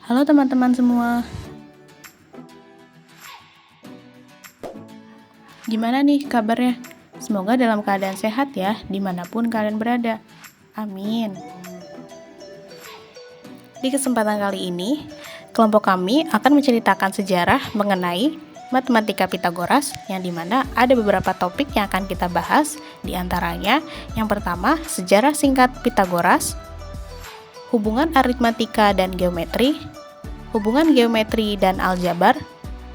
Halo teman-teman semua, gimana nih kabarnya? Semoga dalam keadaan sehat ya, dimanapun kalian berada. Amin. Di kesempatan kali ini, kelompok kami akan menceritakan sejarah mengenai matematika Pitagoras, yang dimana ada beberapa topik yang akan kita bahas, diantaranya yang pertama, sejarah singkat Pitagoras, hubungan aritmatika dan geometri, hubungan geometri dan aljabar,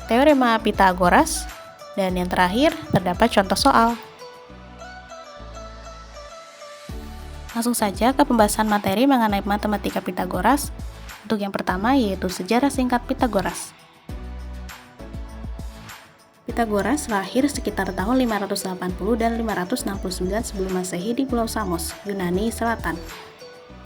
teorema Pitagoras, dan yang terakhir terdapat contoh soal. Langsung saja ke pembahasan materi mengenai matematika Pitagoras. Untuk yang pertama yaitu sejarah singkat Pitagoras. Pitagoras lahir sekitar tahun 580 dan 569 sebelum Masehi di Pulau Samos, Yunani Selatan.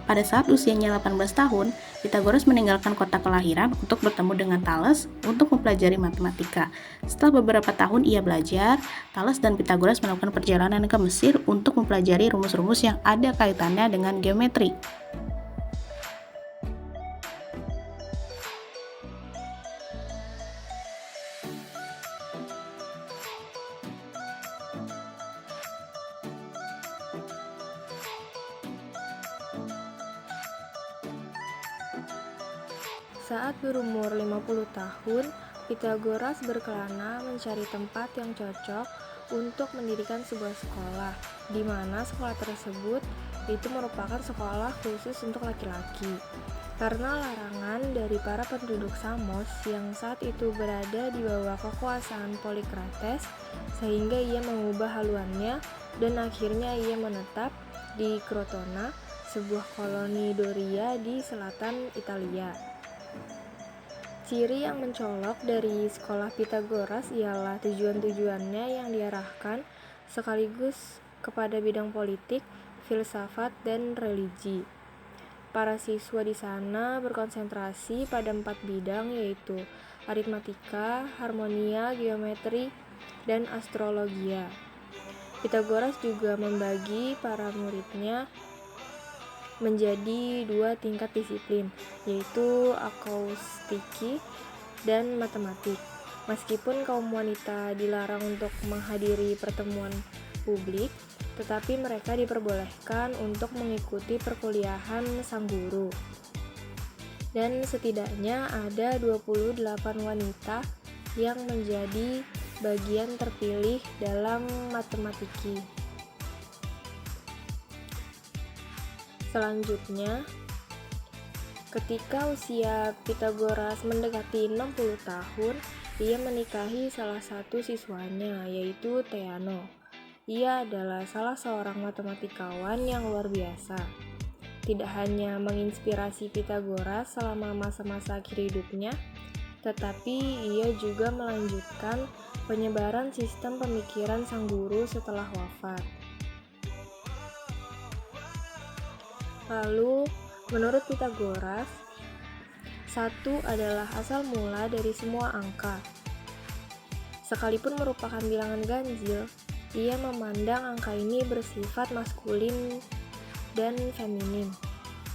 Pada saat usianya 18 tahun, Pitagoras meninggalkan kota kelahiran untuk bertemu dengan Thales untuk mempelajari matematika. Setelah beberapa tahun ia belajar, Thales dan Pitagoras melakukan perjalanan ke Mesir untuk mempelajari rumus-rumus yang ada kaitannya dengan geometri. Saat berumur 50 tahun, Pitagoras berkelana mencari tempat yang cocok untuk mendirikan sebuah sekolah, di mana sekolah tersebut itu merupakan sekolah khusus untuk laki-laki. Karena larangan dari para penduduk Samos yang saat itu berada di bawah kekuasaan Polikrates, sehingga ia mengubah haluannya dan akhirnya ia menetap di Crotona, sebuah koloni Doria di selatan Italia. Ciri yang mencolok dari sekolah Pitagoras ialah tujuan-tujuannya yang diarahkan sekaligus kepada bidang politik, filsafat, dan religi. Para siswa di sana berkonsentrasi pada 4 bidang, yaitu aritmatika, harmonia, geometri, dan astrologia. Pitagoras juga membagi para muridnya menjadi 2 tingkat disiplin, yaitu akaustiki dan matematik. Meskipun kaum wanita dilarang untuk menghadiri pertemuan publik, tetapi mereka diperbolehkan untuk mengikuti perkuliahan sang guru. Dan setidaknya ada 28 wanita yang menjadi bagian terpilih dalam matematiki. Selanjutnya, ketika usia Pitagoras mendekati 60 tahun, ia menikahi salah satu siswanya, yaitu Theano. Ia adalah salah seorang matematikawan yang luar biasa. Tidak hanya menginspirasi Pitagoras selama masa-masa akhir hidupnya, tetapi ia juga melanjutkan penyebaran sistem pemikiran sang guru setelah wafat. Lalu, menurut Pitagoras, 1 adalah asal mula dari semua angka. Sekalipun merupakan bilangan ganjil, ia memandang angka ini bersifat maskulin dan feminin,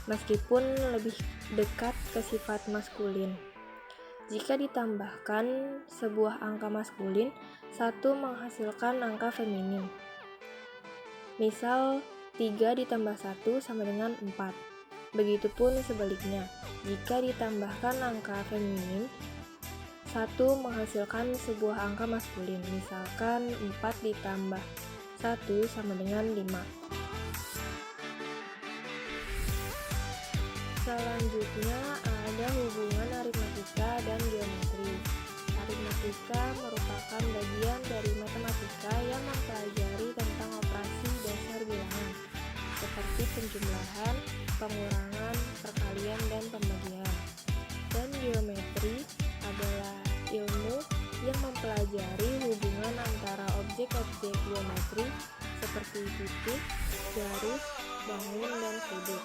meskipun lebih dekat ke sifat maskulin. Jika ditambahkan sebuah angka maskulin, 1 menghasilkan angka feminin. Misal, 3 ditambah 1 sama dengan 4. Begitupun sebaliknya, jika ditambahkan angka feminin, 1 menghasilkan sebuah angka maskulin. Misalkan 4 ditambah 1 sama dengan 5. Selanjutnya ada hubungan aritmatika dan geometri. Aritmatika merupakan bagian dari matematika yang mempelajari tentang operasi dasar bilangan, seperti penjumlahan, pengurangan, perkalian, dan pembagian. Dan geometri adalah ilmu yang mempelajari hubungan antara objek-objek geometri seperti titik, garis, bangun, dan sudut.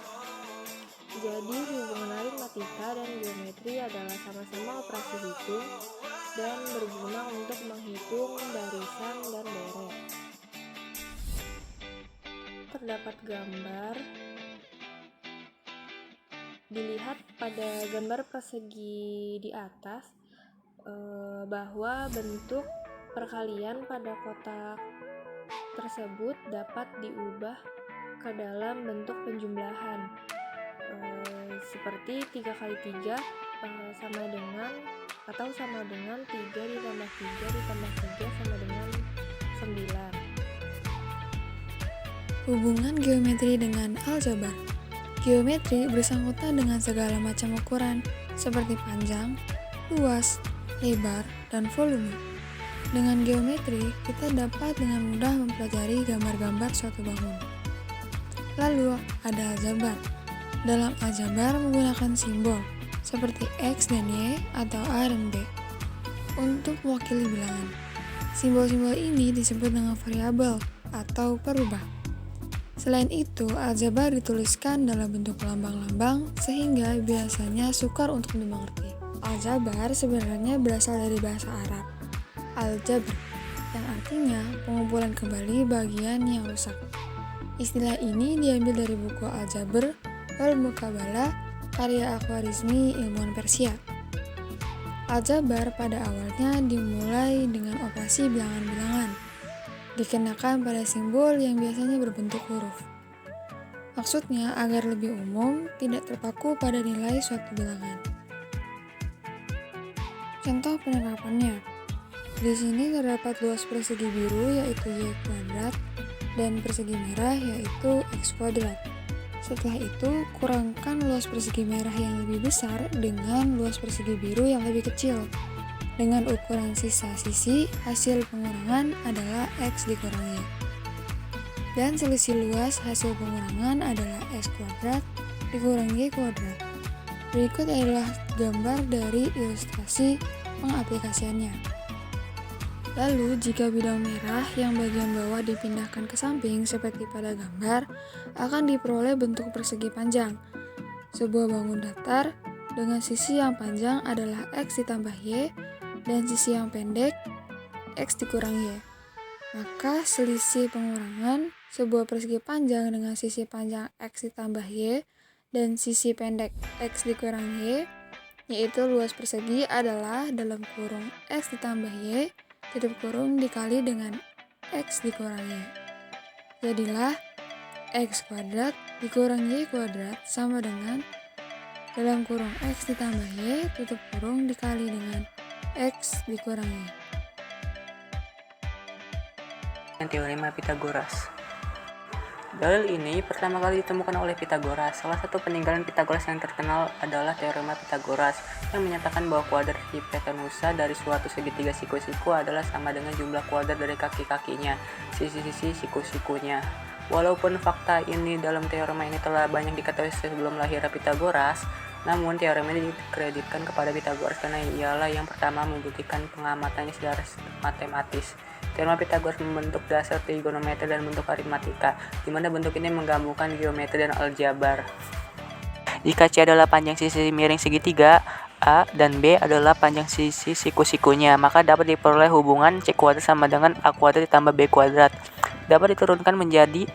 Jadi hubungan aritmatika dan geometri adalah sama-sama operasi hitung dan berguna untuk menghitung barisan dan deret. Terdapat gambar Dilihat pada gambar persegi di atas bahwa bentuk perkalian pada kotak tersebut dapat diubah ke dalam bentuk penjumlahan seperti 3 kali 3 sama dengan 3 ditambah 3 ditambah 3 sama dengan 9. Hubungan geometri dengan aljabar. Geometri bersangkutan dengan segala macam ukuran seperti panjang, luas, lebar, dan volume. Dengan geometri, kita dapat dengan mudah mempelajari gambar-gambar suatu bangunan. Lalu, ada aljabar. Dalam aljabar menggunakan simbol seperti X dan Y atau A dan B untuk mewakili bilangan. Simbol-simbol ini disebut dengan variabel atau perubah. Selain itu, aljabar dituliskan dalam bentuk lambang-lambang sehingga biasanya sukar untuk dimengerti. Aljabar sebenarnya berasal dari bahasa Arab, al-jabr, yang artinya pengumpulan kembali bagian yang rusak. Istilah ini diambil dari buku Al-Jabr wal Muqabalah karya Al-Khwarizmi ilmuwan Persia. Aljabar pada awalnya dimulai dengan operasi bilangan-bilangan, dikenakan pada simbol yang biasanya berbentuk huruf. Maksudnya agar lebih umum, tidak terpaku pada nilai suatu bilangan. Contoh penerapannya, di sini terdapat luas persegi biru yaitu Y kuadrat dan persegi merah yaitu X kuadrat. Setelah itu, kurangkan luas persegi merah yang lebih besar dengan luas persegi biru yang lebih kecil. Dengan ukuran sisa sisi, hasil pengurangan adalah X dikurangi Y. Dan selisih luas hasil pengurangan adalah X kuadrat dikurangi Y kuadrat. Berikut adalah gambar dari ilustrasi pengaplikasiannya. Lalu, jika bidang merah yang bagian bawah dipindahkan ke samping seperti pada gambar, akan diperoleh bentuk persegi panjang. Sebuah bangun datar dengan sisi yang panjang adalah X ditambah Y dan sisi yang pendek X dikurangi Y. Maka selisih pengurangan sebuah persegi panjang dengan sisi panjang X ditambah Y dan sisi pendek X dikurangi Y, yaitu luas persegi adalah dalam kurung X ditambah Y tutup kurung dikali dengan X dikurangi Y. Jadilah X kuadrat dikurangi Y kuadrat sama dengan dalam kurung X ditambah Y tutup kurung dikali dengan X dikurangi Y. Teorema Pitagoras. Dalil ini pertama kali ditemukan oleh Pitagoras. Salah satu peninggalan Pitagoras yang terkenal adalah Teorema Pitagoras yang menyatakan bahwa kuadrat hipotenusa dari suatu segitiga siku-siku adalah sama dengan jumlah kuadrat dari kaki-kakinya, sisi-sisi siku-sikunya. Walaupun fakta ini dalam teorema ini telah banyak diketahui sebelum lahirnya Pitagoras, namun teorema ini dikreditkan kepada Pitagoras karena ialah yang pertama membuktikan pengamatannya secara matematis. Teorema Pitagoras membentuk dasar trigonometri dan bentuk aritmatika, di mana bentuk ini menggabungkan geometri dan aljabar. Jika C adalah panjang sisi miring segitiga, A dan B adalah panjang sisi siku-sikunya, maka dapat diperoleh hubungan C kuadrat sama dengan A kuadrat ditambah B kuadrat. Dapat diturunkan menjadi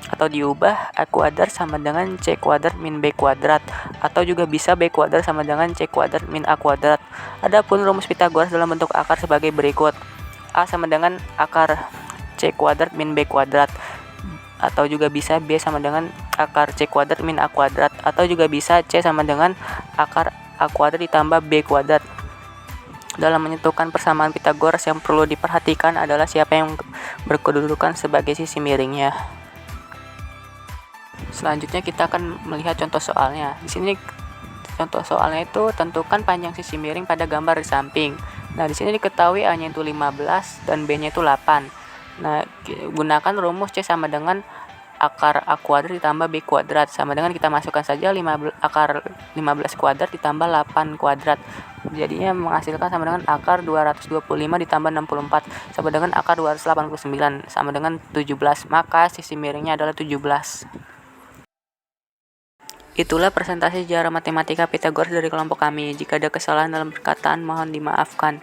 atau diubah A kuadrat sama dengan C kuadrat min B kuadrat, atau juga bisa B kuadrat sama dengan C kuadrat min A kuadrat. Adapun rumus Pitagoras dalam bentuk akar sebagai berikut. A sama dengan akar C kuadrat min B kuadrat, atau juga bisa B sama dengan akar C kuadrat min A kuadrat, atau juga bisa C sama dengan akar A kuadrat ditambah B kuadrat. Dalam menentukan persamaan Pitagoras yang perlu diperhatikan adalah siapa yang berkedudukan sebagai sisi miringnya. Selanjutnya kita akan melihat contoh soalnya. Di sini contoh soalnya itu tentukan panjang sisi miring pada gambar di samping. Nah, di sini diketahui A-nya itu 15 dan B-nya itu 8. Nah, gunakan rumus C sama dengan akar A kuadrat ditambah B kuadrat, sama dengan kita masukkan saja akar 15 kuadrat ditambah 8 kuadrat. Jadinya menghasilkan sama dengan akar 225 ditambah 64 sama dengan akar 289 sama dengan 17. Maka sisi miringnya adalah 17. Itulah presentasi sejarah matematika Pitagoras dari kelompok kami. Jika ada kesalahan dalam perkataan, mohon dimaafkan.